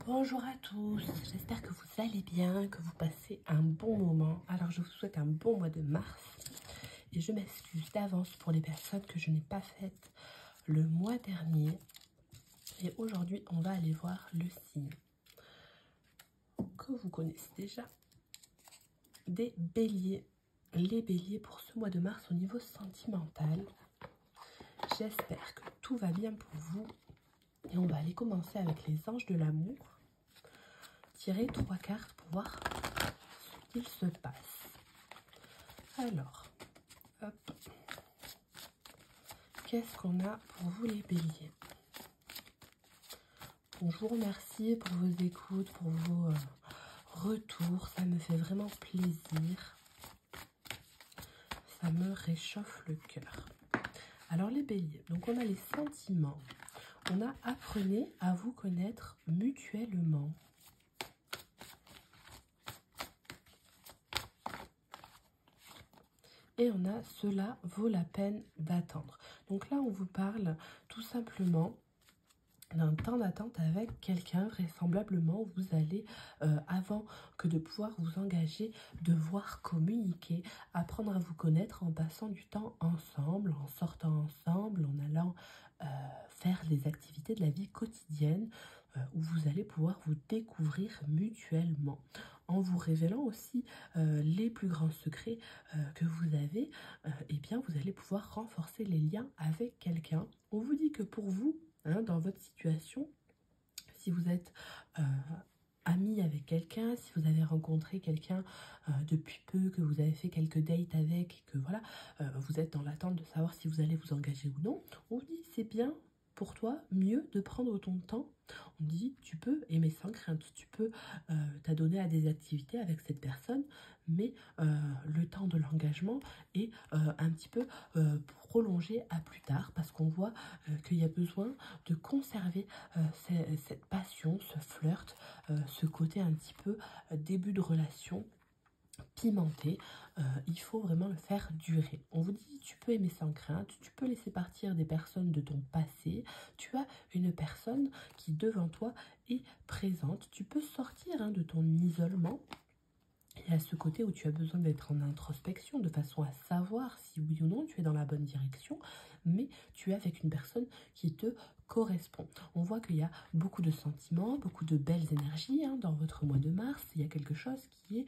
Bonjour à tous, j'espère que vous allez bien, que vous passez un bon moment. Alors je vous souhaite un bon mois de mars et je m'excuse d'avance pour les personnes que je n'ai pas faites le mois dernier. Et aujourd'hui on va aller voir le signe que vous connaissez déjà, des béliers. Les béliers pour ce mois de mars au niveau sentimental. J'espère que tout va bien pour vous. Et on va aller commencer avec les anges de l'amour. Tirer 3 cartes pour voir ce qu'il se passe. Alors, hop. Qu'est-ce qu'on a pour vous les béliers? Bon, je vous remercie pour vos écoutes, pour vos retours. Ça me fait vraiment plaisir. Ça me réchauffe le cœur. Alors les béliers, donc on a les sentiments. On a apprenez à vous connaître mutuellement. Et on a cela vaut la peine d'attendre. Donc là, on vous parle tout simplement d'un temps d'attente avec quelqu'un. Vraisemblablement, vous allez, avant que de pouvoir vous engager, devoir communiquer, apprendre à vous connaître en passant du temps ensemble, en sortant ensemble, en allant faire les activités de la vie quotidienne où vous allez pouvoir vous découvrir mutuellement. En vous révélant aussi les plus grands secrets que vous avez, eh bien vous allez pouvoir renforcer les liens avec quelqu'un. On vous dit que pour vous, dans votre situation, si vous êtes ami avec quelqu'un, si vous avez rencontré quelqu'un depuis peu, que vous avez fait quelques dates avec, et que voilà, vous êtes dans l'attente de savoir si vous allez vous engager ou non, on vous dit c'est bien pour toi, mieux de prendre ton temps. On dit tu peux aimer sans crainte, tu peux t'adonner à des activités avec cette personne, mais le temps de l'engagement est un petit peu prolongé à plus tard, parce qu'on voit qu'il y a besoin de conserver cette passion, ce flirt, ce côté un petit peu début de relation pimenté. Il faut vraiment le faire durer. On vous dit tu peux aimer sans crainte, tu peux laisser partir des personnes de ton passé, tu as une personne qui devant toi est présente, tu peux sortir de ton isolement. Il y a ce côté où tu as besoin d'être en introspection de façon à savoir si oui ou non tu es dans la bonne direction, mais tu es avec une personne qui te correspond. On voit qu'il y a beaucoup de sentiments, beaucoup de belles énergies dans votre mois de mars. Il y a quelque chose qui est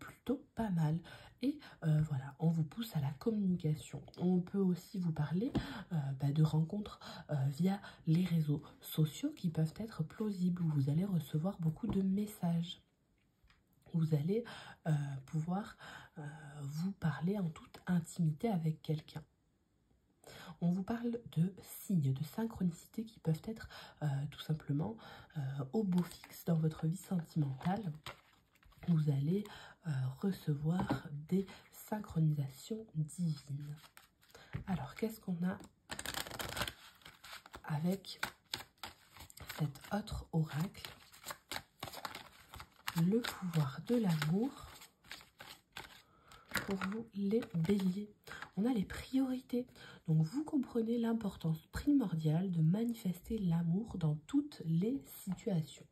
plutôt pas mal. Et voilà, on vous pousse à la communication. On peut aussi vous parler de rencontres via les réseaux sociaux qui peuvent être plausibles, où vous allez recevoir beaucoup de messages. Vous allez pouvoir vous parler en toute intimité avec quelqu'un. On vous parle de signes, de synchronicité qui peuvent être tout simplement au beau fixe dans votre vie sentimentale. Vous allez recevoir des synchronisations divines. Alors, qu'est-ce qu'on a avec cet autre oracle? Le pouvoir de l'amour pour vous les béliers. On a les priorités. Donc vous comprenez l'importance primordiale de manifester l'amour dans toutes les situations.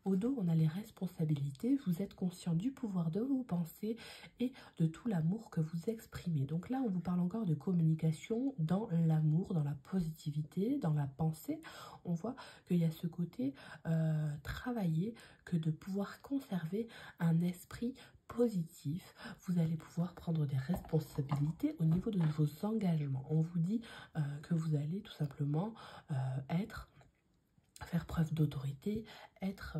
Au dos, on a les responsabilités. Vous êtes conscient du pouvoir de vos pensées et de tout l'amour que vous exprimez. Donc là, on vous parle encore de communication dans l'amour, dans la positivité, dans la pensée. On voit qu'il y a ce côté travailler, que de pouvoir conserver un esprit positif. Vous allez pouvoir prendre des responsabilités au niveau de vos engagements. On vous dit que vous allez tout simplement faire preuve d'autorité, être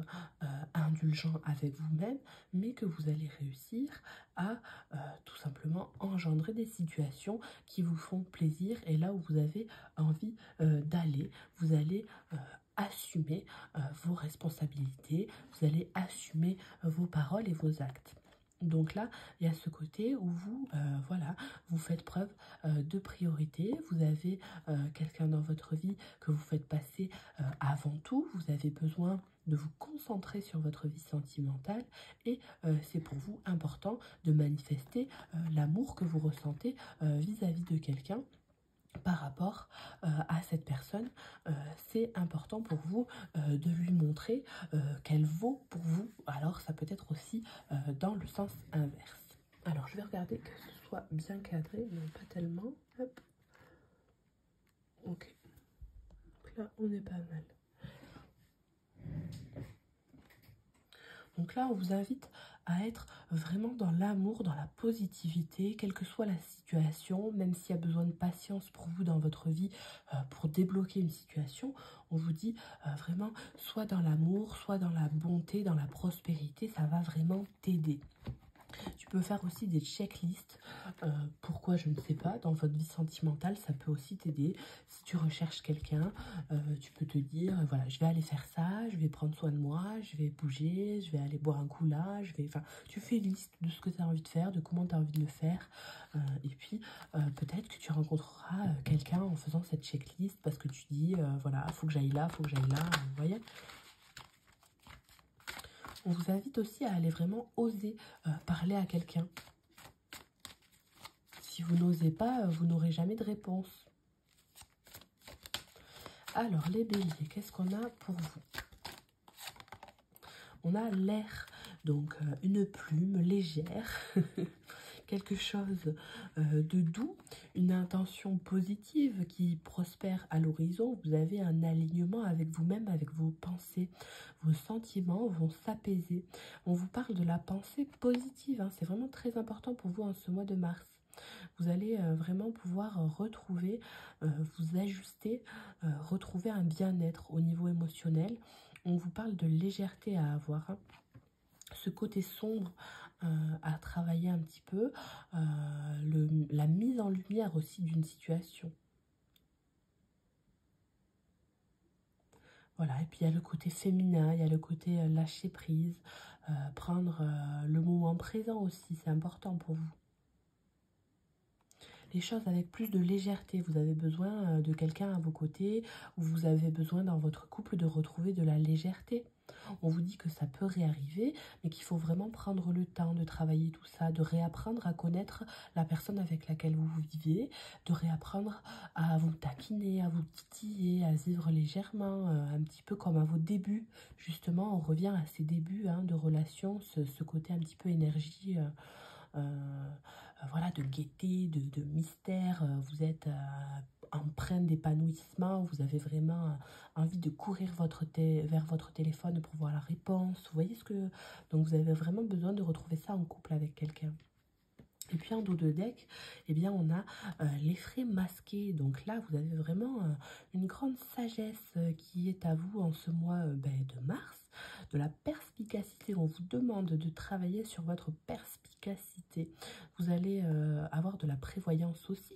indulgent avec vous-même, mais que vous allez réussir à tout simplement engendrer des situations qui vous font plaisir, et là où vous avez envie d'aller, vous allez assumer vos responsabilités, vous allez assumer vos paroles et vos actes. Donc là, il y a ce côté où vous, voilà, vous faites preuve de priorité. Vous avez quelqu'un dans votre vie que vous faites passer avant tout. Vous avez besoin de vous concentrer sur votre vie sentimentale, et c'est pour vous important de manifester l'amour que vous ressentez vis-à-vis de quelqu'un. par rapport à cette personne. C'est important pour vous de lui montrer qu'elle vaut pour vous. Alors ça peut être aussi dans le sens inverse. Alors je vais regarder que ce soit bien cadré, mais pas tellement. Hop. Ok. Donc là on est pas mal. Donc là, on vous invite à être vraiment dans l'amour, dans la positivité, quelle que soit la situation, même s'il y a besoin de patience pour vous dans votre vie, pour débloquer une situation, on vous dit vraiment, soit dans l'amour, soit dans la bonté, dans la prospérité, ça va vraiment t'aider. Tu peux faire aussi des checklists. Pourquoi, je ne sais pas. Dans votre vie sentimentale, ça peut aussi t'aider. Si tu recherches quelqu'un, tu peux te dire, voilà, je vais aller faire ça, je vais prendre soin de moi, je vais bouger, je vais aller boire un coup là, enfin, tu fais une liste de ce que tu as envie de faire, de comment tu as envie de le faire. Et puis, peut-être que tu rencontreras quelqu'un en faisant cette checklist parce que tu dis, voilà, faut que j'aille là, faut que j'aille là, vous voyez. On vous invite aussi à aller vraiment oser parler à quelqu'un. Si vous n'osez pas, vous n'aurez jamais de réponse. Alors, les béliers, qu'est-ce qu'on a pour vous? On a l'air, donc une plume légère, quelque chose de doux, une intention positive qui prospère à l'horizon. Vous avez un alignement avec vous-même, avec vos pensées. Vos sentiments vont s'apaiser. On vous parle de la pensée positive, hein. C'est vraiment très important pour vous en ce mois de mars. Vous allez vraiment pouvoir retrouver, vous ajuster, retrouver un bien-être au niveau émotionnel. On vous parle de légèreté à avoir, hein. Ce côté sombre à travailler un petit peu, la mise en lumière aussi d'une situation. Voilà, et puis il y a le côté féminin, il y a le côté lâcher prise, prendre le moment présent aussi, c'est important pour vous. Les choses avec plus de légèreté. Vous avez besoin de quelqu'un à vos côtés, ou vous avez besoin dans votre couple de retrouver de la légèreté. On vous dit que ça peut réarriver, mais qu'il faut vraiment prendre le temps de travailler tout ça, de réapprendre à connaître la personne avec laquelle vous vivez, de réapprendre à vous taquiner, à vous titiller, à vivre légèrement, un petit peu comme à vos débuts. Justement, on revient à ces débuts de relation, ce côté un petit peu énergie, voilà, de gaieté, de mystère. Vous êtes empreinte d'épanouissement, vous avez vraiment envie de courir vers votre téléphone pour voir la réponse. Vous voyez ce que... Donc vous avez vraiment besoin de retrouver ça en couple avec quelqu'un. Et puis en dos de deck, eh bien, on a l'effet masqué. Donc là, vous avez vraiment une grande sagesse qui est à vous en ce mois de mars. De la perspicacité. On vous demande de travailler sur votre perspicacité. Vous allez avoir de la prévoyance aussi.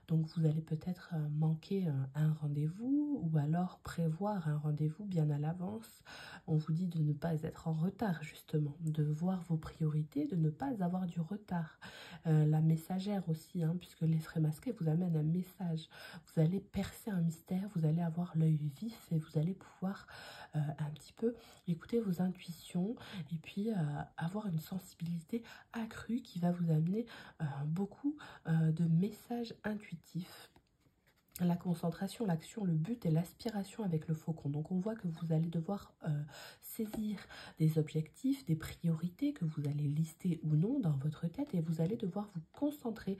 Donc vous allez peut-être manquer un rendez-vous ou alors prévoir un rendez-vous bien à l'avance. On vous dit de ne pas être en retard justement, de voir vos priorités, de ne pas avoir du retard. La messagère aussi, hein, puisque l'effet masqué vous amène un message. Vous allez percer un mystère, vous allez avoir l'œil vif et vous allez pouvoir un petit peu écouter vos intuitions et puis avoir une sensibilité accrue qui va vous amener beaucoup de messages intuitifs. La concentration, l'action, le but et l'aspiration avec le faucon. Donc on voit que vous allez devoir saisir des objectifs, des priorités que vous allez lister ou non dans votre tête et vous allez devoir vous concentrer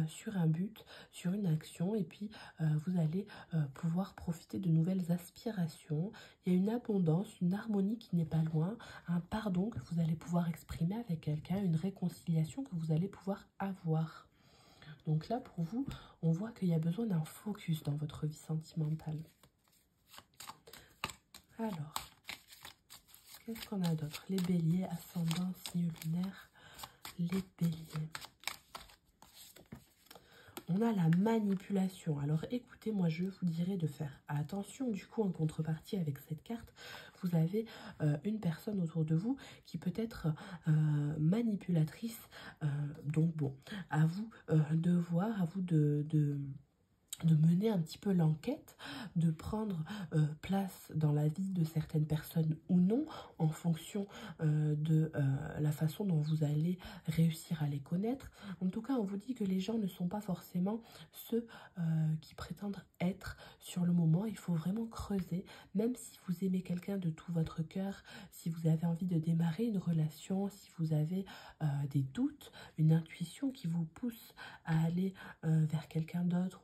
sur un but, sur une action et puis vous allez pouvoir profiter de nouvelles aspirations. Il y a une abondance, une harmonie qui n'est pas loin, un pardon que vous allez pouvoir exprimer avec quelqu'un, une réconciliation que vous allez pouvoir avoir. Donc là, pour vous, on voit qu'il y a besoin d'un focus dans votre vie sentimentale. Alors, qu'est-ce qu'on a d'autre? Les béliers, ascendant, signe lunaire, les béliers. On a la manipulation. Alors écoutez, moi je vous dirais de faire attention. Du coup, en contrepartie avec cette carte, vous avez une personne autour de vous qui peut être manipulatrice. Donc bon, à vous de voir, à vous de de mener un petit peu l'enquête, de prendre place dans la vie de certaines personnes ou non, en fonction de la façon dont vous allez réussir à les connaître. En tout cas, on vous dit que les gens ne sont pas forcément ceux qui prétendent être sur le moment. Il faut vraiment creuser, même si vous aimez quelqu'un de tout votre cœur, si vous avez envie de démarrer une relation, si vous avez des doutes, une intuition qui vous pousse à aller vers quelqu'un d'autre.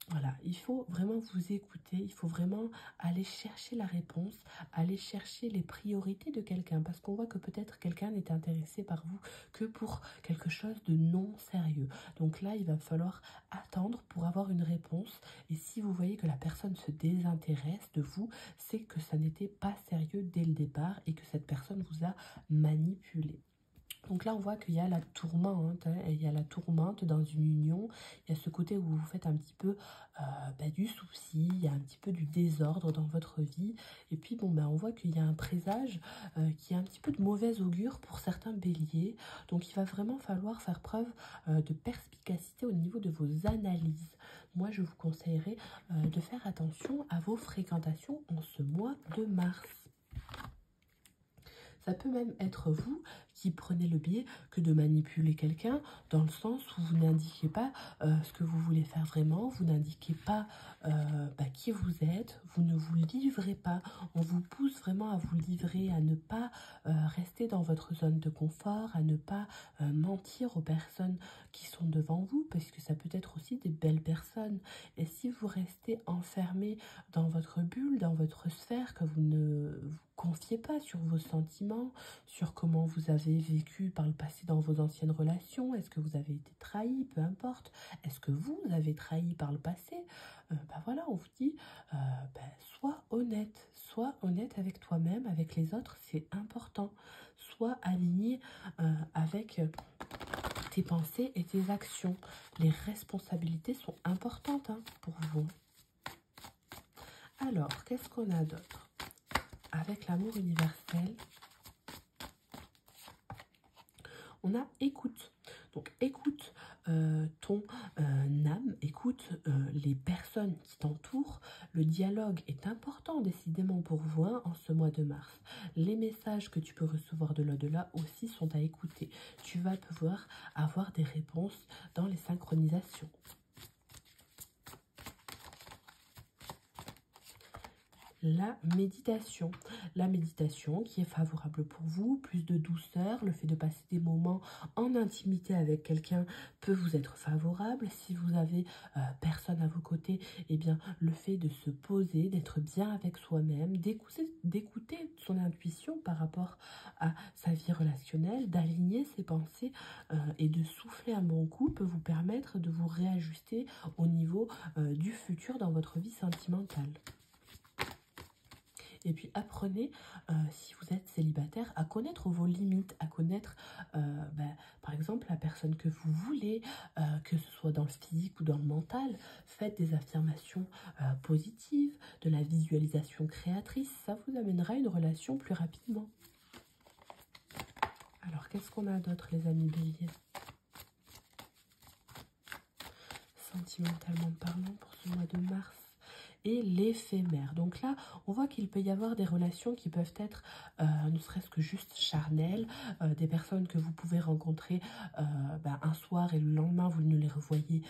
Voilà, il faut vraiment vous écouter, il faut vraiment aller chercher la réponse, aller chercher les priorités de quelqu'un, parce qu'on voit que peut-être quelqu'un n'est intéressé par vous que pour quelque chose de non sérieux. Donc là, il va falloir attendre pour avoir une réponse, et si vous voyez que la personne se désintéresse de vous, c'est que ça n'était pas sérieux dès le départ et que cette personne vous a manipulé. Donc là, on voit qu'il y a la tourmente, hein, il y a la tourmente dans une union, il y a ce côté où vous faites un petit peu du souci, il y a un petit peu du désordre dans votre vie. Et puis, bon, on voit qu'il y a un présage qui est un petit peu de mauvais augure pour certains béliers. Donc, il va vraiment falloir faire preuve de perspicacité au niveau de vos analyses. Moi, je vous conseillerais de faire attention à vos fréquentations en ce mois de mars. Ça peut même être vous qui prenez le biais que de manipuler quelqu'un, dans le sens où vous n'indiquez pas ce que vous voulez faire vraiment, vous n'indiquez pas qui vous êtes, vous ne vous livrez pas. On vous pousse vraiment à vous livrer, à ne pas rester dans votre zone de confort, à ne pas mentir aux personnes qui sont devant vous, parce que ça peut être aussi des belles personnes. Et si vous restez enfermé dans votre bulle, dans votre sphère, que vous ne vous confiez pas sur vos sentiments, sur comment vous avez vécu par le passé dans vos anciennes relations, est-ce que vous avez été trahi, peu importe, est-ce que vous avez trahi par le passé, voilà, on vous dit, sois honnête avec toi-même, avec les autres, c'est important, sois aligné avec tes pensées et tes actions. Les responsabilités sont importantes pour vous. Alors, qu'est-ce qu'on a d'autre? Avec l'amour universel, on a écoute. Donc écoute ton âme, écoute les personnes qui t'entourent. Le dialogue est important décidément pour vous en ce mois de mars. Les messages que tu peux recevoir de l'au-delà aussi sont à écouter. Tu vas pouvoir avoir des réponses dans les synchronisations. La méditation qui est favorable pour vous, plus de douceur, le fait de passer des moments en intimité avec quelqu'un peut vous être favorable. Si vous avez personne à vos côtés, eh bien le fait de se poser, d'être bien avec soi-même, d'écouter son intuition par rapport à sa vie relationnelle, d'aligner ses pensées et de souffler un bon coup peut vous permettre de vous réajuster au niveau du futur dans votre vie sentimentale. Et puis apprenez, si vous êtes célibataire, à connaître vos limites, à connaître par exemple la personne que vous voulez, que ce soit dans le physique ou dans le mental. Faites des affirmations positives, de la visualisation créatrice, ça vous amènera une relation plus rapidement. Alors qu'est-ce qu'on a d'autre les amis béliers? Sentimentalement parlant pour ce mois de mars. Et l'éphémère. Donc là, on voit qu'il peut y avoir des relations qui peuvent être ne serait-ce que juste charnelles, des personnes que vous pouvez rencontrer un soir et le lendemain, vous ne les revoyez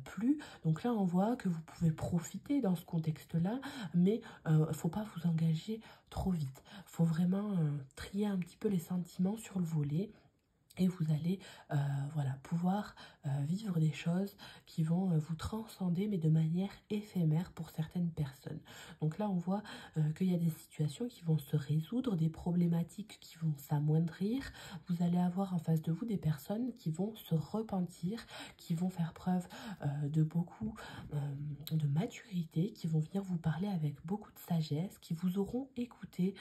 plus. Donc là, on voit que vous pouvez profiter dans ce contexte-là, mais il ne faut pas vous engager trop vite. Il faut vraiment trier un petit peu les sentiments sur le volet. Et vous allez pouvoir vivre des choses qui vont vous transcender, mais de manière éphémère pour certaines personnes. Donc là, on voit qu'il y a des situations qui vont se résoudre, des problématiques qui vont s'amoindrir. Vous allez avoir en face de vous des personnes qui vont se repentir, qui vont faire preuve de beaucoup de maturité, qui vont venir vous parler avec beaucoup de sagesse, qui vous auront écouté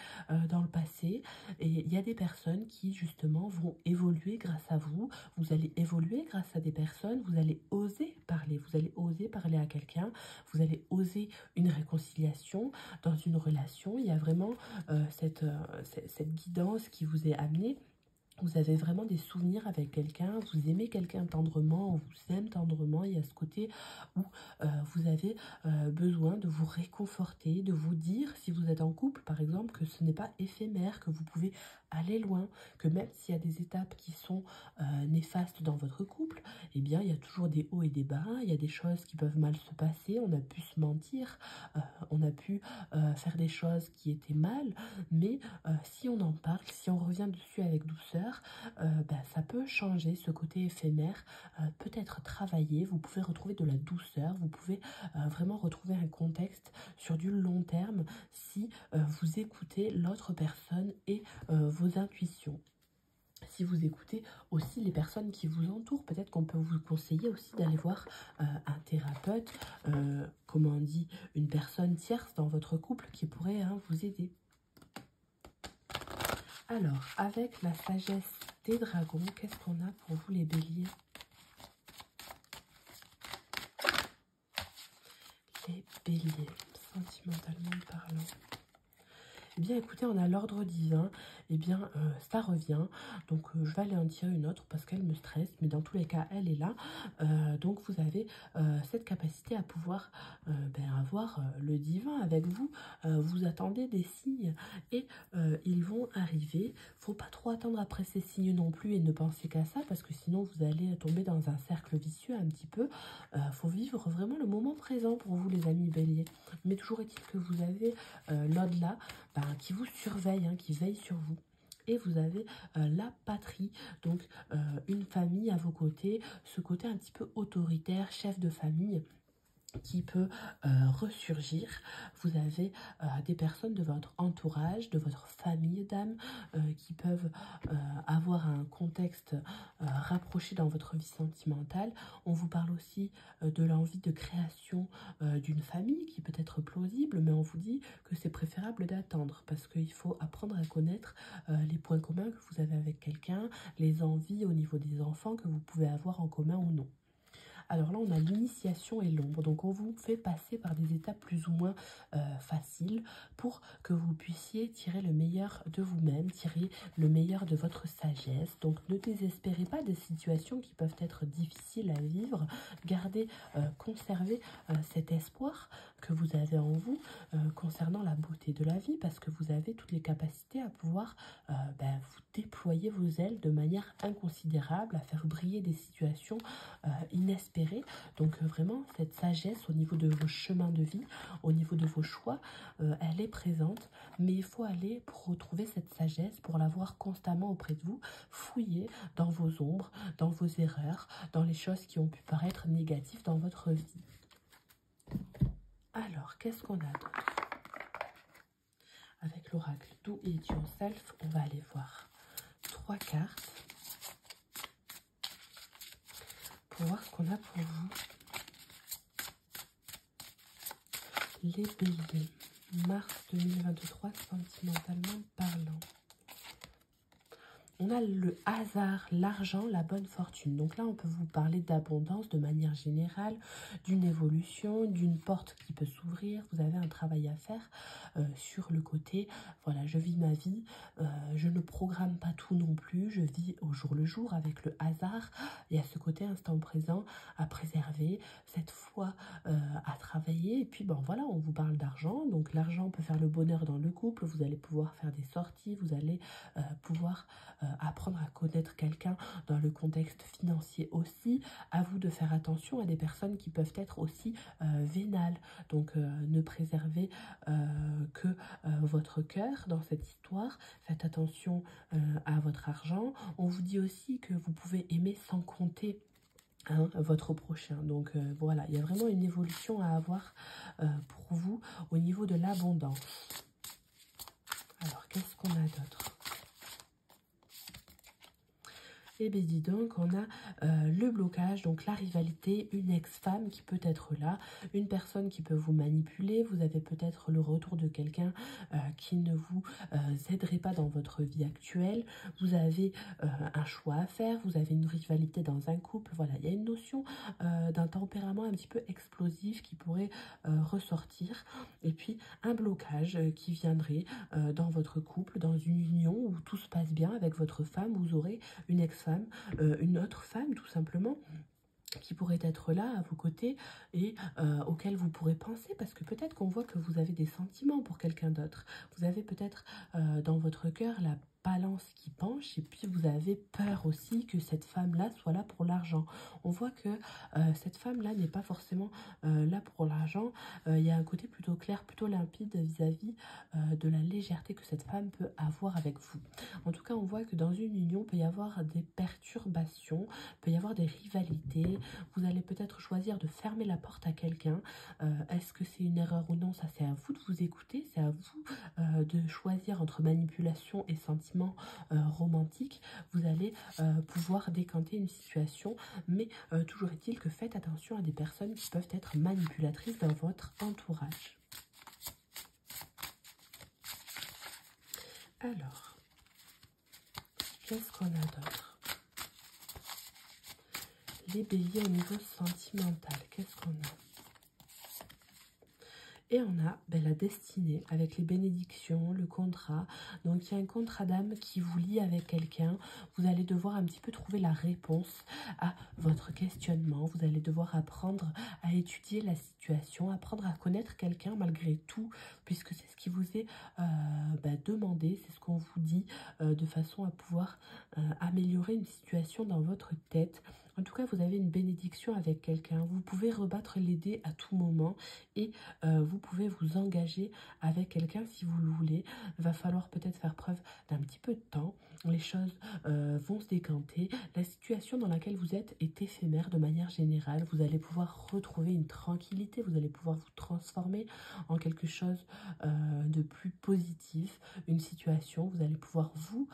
dans le passé. Et il y a des personnes qui, justement, vont évoluer grâce à vous, vous allez évoluer grâce à des personnes, vous allez oser parler à quelqu'un, vous allez oser une réconciliation dans une relation. Il y a vraiment cette guidance qui vous est amenée. Vous avez vraiment des souvenirs avec quelqu'un, vous aimez quelqu'un tendrement, on vous aime tendrement. Il y a ce côté où vous avez besoin de vous réconforter, de vous dire, si vous êtes en couple par exemple, que ce n'est pas éphémère, que vous pouvez aller loin, que même s'il y a des étapes qui sont néfastes dans votre couple, eh bien il y a toujours des hauts et des bas, il y a des choses qui peuvent mal se passer, on a pu se mentir, on a pu faire des choses qui étaient mal, mais si on en parle, si on revient dessus avec douceur, ça peut changer ce côté éphémère, peut être travaillé, vous pouvez retrouver de la douceur, vous pouvez vraiment retrouver un contexte sur du long terme si vous écoutez l'autre personne et vos intuitions. Si vous écoutez aussi les personnes qui vous entourent, peut-être qu'on peut vous conseiller aussi d'aller voir un thérapeute, comment on dit, une personne tierce dans votre couple qui pourrait vous aider. Alors, avec la sagesse des dragons, qu'est-ce qu'on a pour vous les béliers? Les béliers, sentimentalement parlant. Eh bien, écoutez, on a l'ordre divin. Eh bien, ça revient. Donc, je vais aller en tirer une autre parce qu'elle me stresse. Mais dans tous les cas, elle est là. Donc, vous avez cette capacité à pouvoir avoir le divin avec vous. Vous attendez des signes et ils vont arriver. Faut pas trop attendre après ces signes non plus et ne penser qu'à ça parce que sinon, vous allez tomber dans un cercle vicieux un petit peu. Faut vivre vraiment le moment présent pour vous, les amis béliers. Mais toujours est-il que vous avez l'au-delà qui vous surveille, qui veille sur vous. Et vous avez la patrie, donc une famille à vos côtés, ce côté un petit peu autoritaire, chef de famille, qui peut ressurgir. Vous avez des personnes de votre entourage, de votre famille d'âme qui peuvent avoir un contexte rapproché dans votre vie sentimentale. On vous parle aussi de l'envie de création d'une famille qui peut être plausible, mais on vous dit que c'est préférable d'attendre parce qu'il faut apprendre à connaître les points communs que vous avez avec quelqu'un, les envies au niveau des enfants que vous pouvez avoir en commun ou non. Alors là, on a l'initiation et l'ombre. Donc, on vous fait passer par des étapes plus ou moins faciles pour que vous puissiez tirer le meilleur de vous-même, tirer le meilleur de votre sagesse. Donc, ne désespérez pas des situations qui peuvent être difficiles à vivre. Gardez, conservez cet espoir que vous avez en vous concernant la beauté de la vie parce que vous avez toutes les capacités à pouvoir vous déployer vos ailes de manière inconsidérable, à faire briller des situations inespérées. Donc vraiment, cette sagesse au niveau de vos chemins de vie, au niveau de vos choix, elle est présente, mais il faut aller pour retrouver cette sagesse, pour l'avoir constamment auprès de vous, fouiller dans vos ombres, dans vos erreurs, dans les choses qui ont pu paraître négatives dans votre vie. Alors, qu'est-ce qu'on a d'autre? Avec l'oracle Do It Yourself, on va aller voir 3 cartes pour voir ce qu'on a pour vous. Les béliers, mars 2023, sentimentalement parlant. On a le hasard, l'argent, la bonne fortune. Donc là, on peut vous parler d'abondance de manière générale, d'une évolution, d'une porte qui peut s'ouvrir. Vous avez un travail à faire sur le côté. Voilà, je vis ma vie. Je ne programme pas tout non plus. Je vis au jour le jour avec le hasard. Il y a ce côté instant présent à préserver, cette foi à travailler. Et puis, bon, voilà, on vous parle d'argent. Donc, l'argent peut faire le bonheur dans le couple. Vous allez pouvoir faire des sorties. Vous allez pouvoir apprendre à connaître quelqu'un dans le contexte financier aussi. À vous de faire attention à des personnes qui peuvent être aussi vénales. Donc ne préservez que votre cœur dans cette histoire. Faites attention à votre argent. On vous dit aussi que vous pouvez aimer sans compter votre prochain. Donc voilà, il y a vraiment une évolution à avoir pour vous au niveau de l'abondance. Alors, qu'est-ce qu'on a d'autre? Et bien dis donc, on a le blocage, donc la rivalité, une ex-femme qui peut être là, une personne qui peut vous manipuler, vous avez peut-être le retour de quelqu'un qui ne vous aiderait pas dans votre vie actuelle, vous avez un choix à faire, vous avez une rivalité dans un couple, voilà, il y a une notion d'un tempérament un petit peu explosif qui pourrait ressortir, et puis un blocage qui viendrait dans votre couple, dans une union où tout se passe bien avec votre femme, vous aurez une ex-femme, une autre femme tout simplement, qui pourrait être là à vos côtés et auquel vous pourrez penser, parce que peut-être qu'on voit que vous avez des sentiments pour quelqu'un d'autre. Vous avez peut-être dans votre cœur la balance qui penche, et puis vous avez peur aussi que cette femme-là soit là pour l'argent. On voit que cette femme-là n'est pas forcément là pour l'argent. Il y a un côté plutôt clair, plutôt limpide vis-à-vis de la légèreté que cette femme peut avoir avec vous. En tout cas, on voit que dans une union, peut y avoir des perturbations, peut y avoir des rivalités. Vous allez peut-être choisir de fermer la porte à quelqu'un. Est-ce que c'est une erreur ou non? Ça, c'est à vous de vous écouter, c'est à vous de choisir entre manipulation et sentiments romantiques. Vous allez pouvoir décanter une situation, mais toujours est-il que faites attention à des personnes qui peuvent être manipulatrices dans votre entourage. Alors, qu'est-ce qu'on a d'autre? Les béliers au niveau sentimental, qu'est-ce qu'on a? Et on a la destinée avec les bénédictions, le contrat. Donc il y a un contrat d'âme qui vous lie avec quelqu'un. Vous allez devoir un petit peu trouver la réponse à votre questionnement. Vous allez devoir apprendre à étudier la situation, apprendre à connaître quelqu'un malgré tout, puisque c'est ce qui vous est demandé, c'est ce qu'on vous dit, de façon à pouvoir améliorer une situation dans votre tête. En tout cas, vous avez une bénédiction avec quelqu'un. Vous pouvez rebattre les dés à tout moment et vous pouvez vous engager avec quelqu'un si vous le voulez. Il va falloir peut-être faire preuve d'un petit peu de temps. Les choses vont se décanter. La situation dans laquelle vous êtes est éphémère de manière générale. Vous allez pouvoir retrouver une tranquillité. Vous allez pouvoir vous transformer en quelque chose de plus positif. Une situation, vous allez pouvoir vous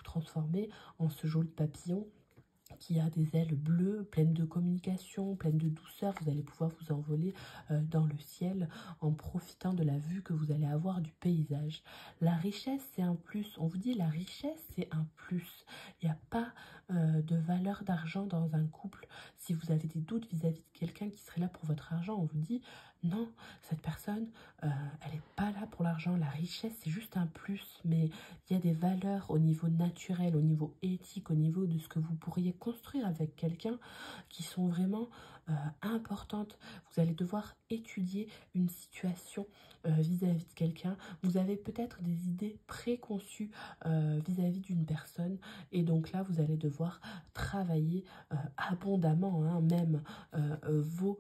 transformer en ce joli papillon qui a des ailes bleues, pleines de communication, pleines de douceur. Vous allez pouvoir vous envoler dans le ciel en profitant de la vue que vous allez avoir du paysage. La richesse, c'est un plus. On vous dit la richesse, c'est un plus. Il n'y a pas de valeur d'argent dans un couple. Si vous avez des doutes vis-à-vis de quelqu'un qui serait là pour votre argent, on vous dit non, cette personne, elle n'est pas là pour l'argent. La richesse, c'est juste un plus. Mais il y a des valeurs au niveau naturel, au niveau éthique, au niveau de ce que vous pourriez construire avec quelqu'un qui sont vraiment importantes. Vous allez devoir étudier une situation vis-à-vis de quelqu'un. Vous avez peut-être des idées préconçues vis-à-vis d'une personne, et donc là, vous allez devoir travailler abondamment, hein, même vos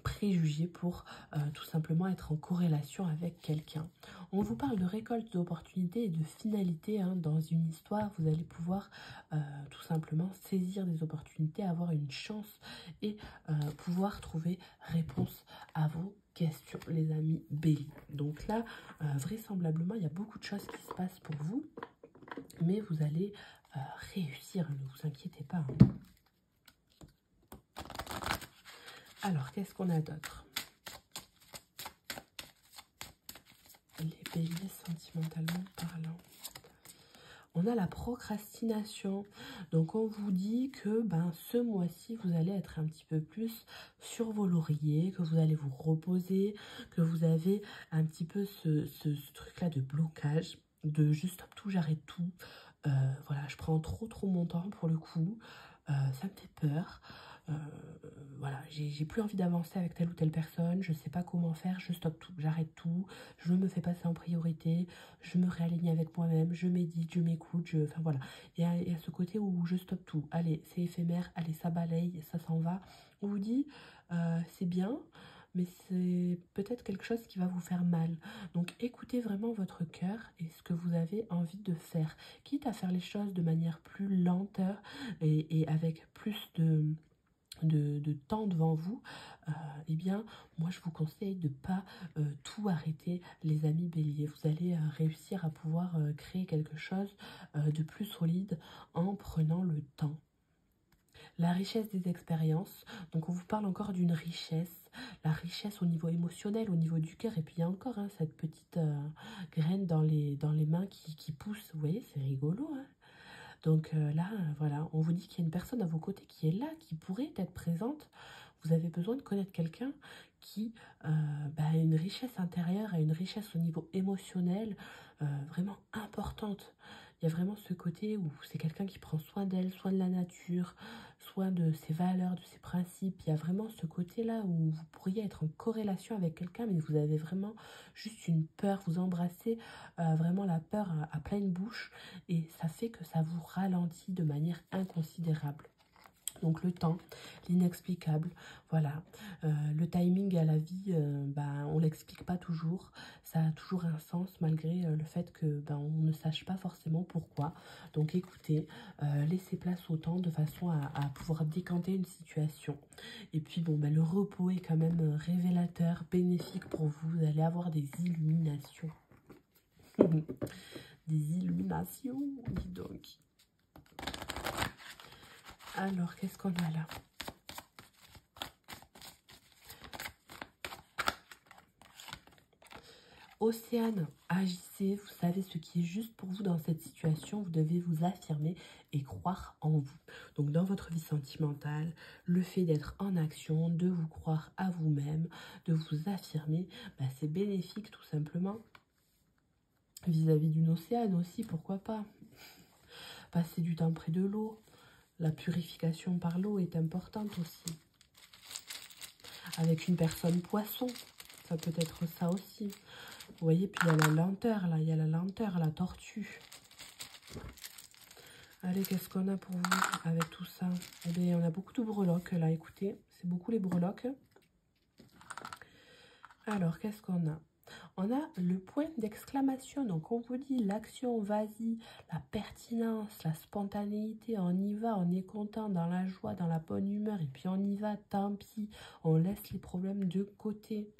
préjugés pour tout simplement être en corrélation avec quelqu'un. On vous parle de récolte d'opportunités et de finalité, hein. Dans une histoire, vous allez pouvoir tout simplement saisir des opportunités, avoir une chance et pouvoir trouver réponse à vos questions, les amis Bélier. Donc là, vraisemblablement, il y a beaucoup de choses qui se passent pour vous, mais vous allez réussir, ne vous inquiétez pas, hein. Alors, qu'est-ce qu'on a d'autre? Les béliers sentimentalement parlant. On a la procrastination. Donc, on vous dit que ce mois-ci, vous allez être un petit peu plus sur vos lauriers, que vous allez vous reposer, que vous avez un petit peu ce truc-là de blocage, de juste stop tout, j'arrête tout. Voilà, je prends trop mon temps pour le coup. Ça me fait peur. Voilà, j'ai plus envie d'avancer avec telle ou telle personne, je sais pas comment faire, je stoppe tout, j'arrête tout, je me fais passer en priorité, je me réaligne avec moi-même, je médite, je m'écoute, enfin voilà, il y a ce côté où je stoppe tout, allez, c'est éphémère, allez, ça balaye, ça s'en va. On vous dit, c'est bien, mais c'est peut-être quelque chose qui va vous faire mal. Donc écoutez vraiment votre cœur et ce que vous avez envie de faire, quitte à faire les choses de manière plus lenteur et avec plus de temps devant vous, eh bien, moi, je vous conseille de ne pas tout arrêter, les amis béliers. Vous allez réussir à pouvoir créer quelque chose de plus solide en prenant le temps. La richesse des expériences, donc on vous parle encore d'une richesse, la richesse au niveau émotionnel, au niveau du cœur, et puis il y a encore hein, cette petite graine dans les mains qui pousse, vous voyez, c'est rigolo, hein. Donc là, voilà, on vous dit qu'il y a une personne à vos côtés qui est là, qui pourrait être présente. Vous avez besoin de connaître quelqu'un qui a une richesse intérieure, a une richesse au niveau émotionnel vraiment importante. Il y a vraiment ce côté où c'est quelqu'un qui prend soin d'elle, soin de la nature, soin de ses valeurs, de ses principes. Il y a vraiment ce côté-là où vous pourriez être en corrélation avec quelqu'un, mais vous avez vraiment juste une peur, vous embrassez vraiment la peur à pleine bouche et ça fait que ça vous ralentit de manière inconsidérable. Donc le temps, l'inexplicable, voilà. Le timing à la vie, on ne l'explique pas toujours. Ça a toujours un sens malgré le fait que on ne sache pas forcément pourquoi. Donc écoutez, laissez place au temps de façon à pouvoir décanter une situation. Et puis le repos est quand même révélateur, bénéfique pour vous. Vous allez avoir des illuminations. Des illuminations, dis donc. Alors, qu'est-ce qu'on a là? Océane, agissez, vous savez ce qui est juste pour vous dans cette situation, vous devez vous affirmer et croire en vous. Donc dans votre vie sentimentale, le fait d'être en action, de vous croire à vous-même, de vous affirmer, c'est bénéfique tout simplement. Vis-à-vis d'une océane aussi, pourquoi pas. Passer du temps près de l'eau. La purification par l'eau est importante aussi. Avec une personne poisson, ça peut être ça aussi. Vous voyez, puis il y a la lenteur, là, il y a la lenteur, la tortue. Allez, qu'est-ce qu'on a pour vous avec tout ça? Eh bien, on a beaucoup de breloques, là, écoutez. C'est beaucoup les breloques. Alors, qu'est-ce qu'on a? On a le point d'exclamation, donc on vous dit l'action, vas-y, la pertinence, la spontanéité, on y va, on est content, dans la joie, dans la bonne humeur, et puis on y va, tant pis, on laisse les problèmes de côté.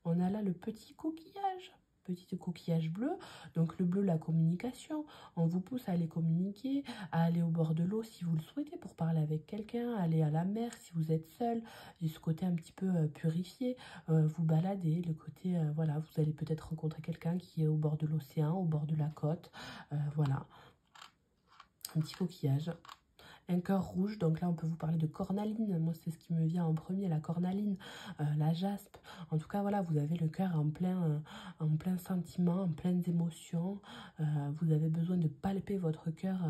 On a là le petit coquillage bleu, donc le bleu, la communication, on vous pousse à aller communiquer, à aller au bord de l'eau si vous le souhaitez pour parler avec quelqu'un, aller à la mer si vous êtes seul, et ce côté un petit peu purifié, vous balader, le côté, voilà, vous allez peut-être rencontrer quelqu'un qui est au bord de l'océan, au bord de la côte, voilà, un petit coquillage. Un cœur rouge, donc là on peut vous parler de cornaline, moi c'est ce qui me vient en premier, la cornaline, la jaspe, en tout cas voilà, vous avez le cœur en plein sentiment, en pleines émotions, vous avez besoin de palper votre cœur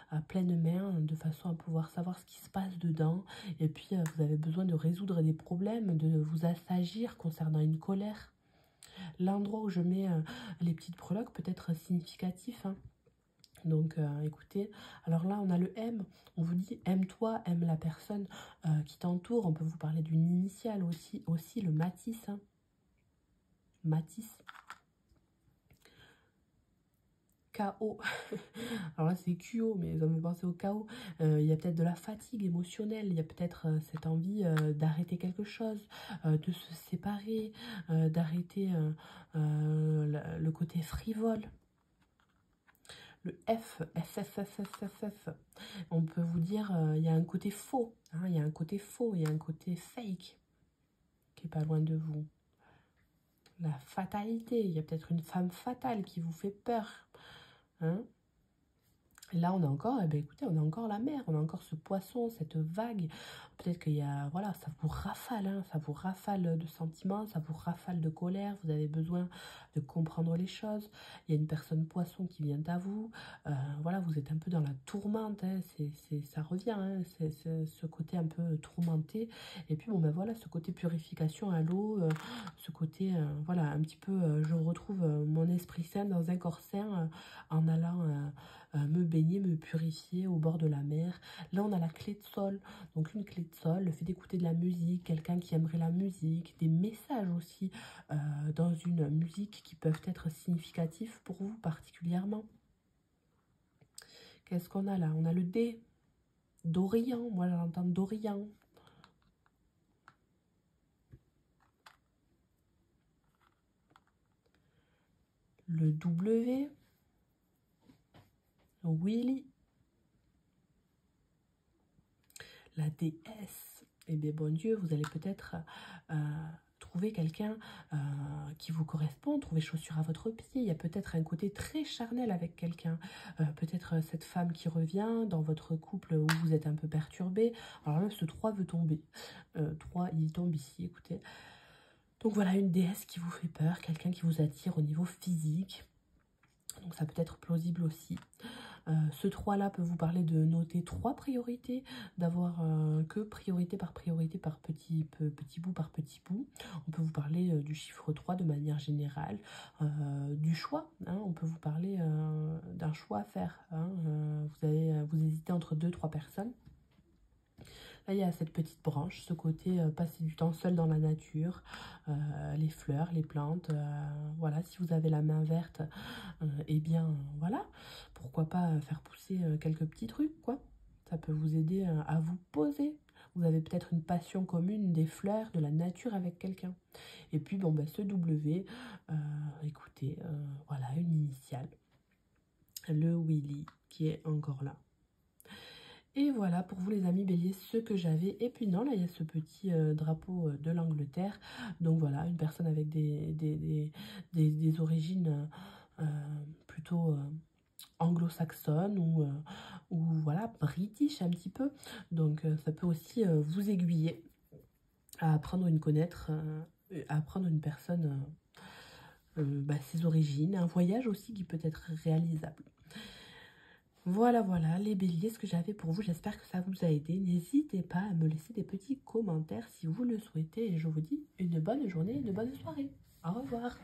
à pleine main, de façon à pouvoir savoir ce qui se passe dedans, et puis vous avez besoin de résoudre des problèmes, de vous assagir concernant une colère. L'endroit où je mets les petites breloques peut être significatif, hein. Donc écoutez, alors là on a le M, on vous dit aime-toi, aime la personne qui t'entoure, on peut vous parler d'une initiale aussi le Matisse, hein. Matisse. KO, alors là c'est QO, mais ça me fait penser au KO, il y a peut-être de la fatigue émotionnelle, il y a peut-être cette envie d'arrêter quelque chose, de se séparer, d'arrêter le côté frivole. Le F, on peut vous dire, il y a un côté faux, hein, il y a un côté faux, il y a un côté fake qui est pas loin de vous. La fatalité, il y a peut-être une femme fatale qui vous fait peur, hein. Et là, on a encore, écoutez, on a encore la mer, on a encore ce poisson, cette vague. Peut-être qu'il y a, voilà, ça vous rafale, hein, ça vous rafale de sentiments, ça vous rafale de colère. Vous avez besoin de comprendre les choses. Il y a une personne poisson qui vient à vous. Voilà, vous êtes un peu dans la tourmente, hein, ça revient, hein, c'est ce côté un peu tourmenté. Et puis, voilà, ce côté purification à l'eau, ce côté, voilà, un petit peu, je retrouve mon esprit sain dans un corps sain en allant me baigner, me purifier au bord de la mer. Là, on a la clé de sol. Donc, une clé de sol, le fait d'écouter de la musique, quelqu'un qui aimerait la musique, des messages aussi dans une musique qui peuvent être significatifs pour vous particulièrement. Qu'est-ce qu'on a là? On a le D. d'Orient. Moi, j'entends d'Orient. Le W. Willy. La déesse. Eh bien, bon Dieu, vous allez peut-être trouver quelqu'un qui vous correspond, trouver chaussure à votre pied. Il y a peut-être un côté très charnel avec quelqu'un. Peut-être cette femme qui revient dans votre couple où vous êtes un peu perturbé. Alors là, ce 3 veut tomber. 3, il tombe ici, écoutez. Donc voilà, une déesse qui vous fait peur, quelqu'un qui vous attire au niveau physique. Donc ça peut être plausible aussi. Ce 3-là peut vous parler de noter 3 priorités, d'avoir que priorité, par petit bout par petit bout. On peut vous parler du chiffre 3 de manière générale, du choix. Hein, on peut vous parler d'un choix à faire. Hein, vous hésitez entre 2-3 personnes. Là, il y a cette petite branche, ce côté passer du temps seul dans la nature, les fleurs, les plantes. Voilà, si vous avez la main verte, eh bien, voilà, pourquoi pas faire pousser quelques petits trucs, quoi. Ça peut vous aider à vous poser. Vous avez peut-être une passion commune des fleurs, de la nature avec quelqu'un. Et puis, bon, ben, ce W, écoutez, voilà, une initiale. Le Willy, qui est encore là. Et voilà pour vous les amis béliers ce que j'avais. Et puis non, là il y a ce petit drapeau de l'Angleterre. Donc voilà, une personne avec des origines plutôt anglo-saxonnes ou voilà, british un petit peu. Donc ça peut aussi vous aiguiller à apprendre à apprendre une personne ses origines. Un voyage aussi qui peut être réalisable. Voilà, voilà, les béliers, ce que j'avais pour vous. J'espère que ça vous a aidé. N'hésitez pas à me laisser des petits commentaires si vous le souhaitez. Et je vous dis une bonne journée, une bonne soirée. Au revoir.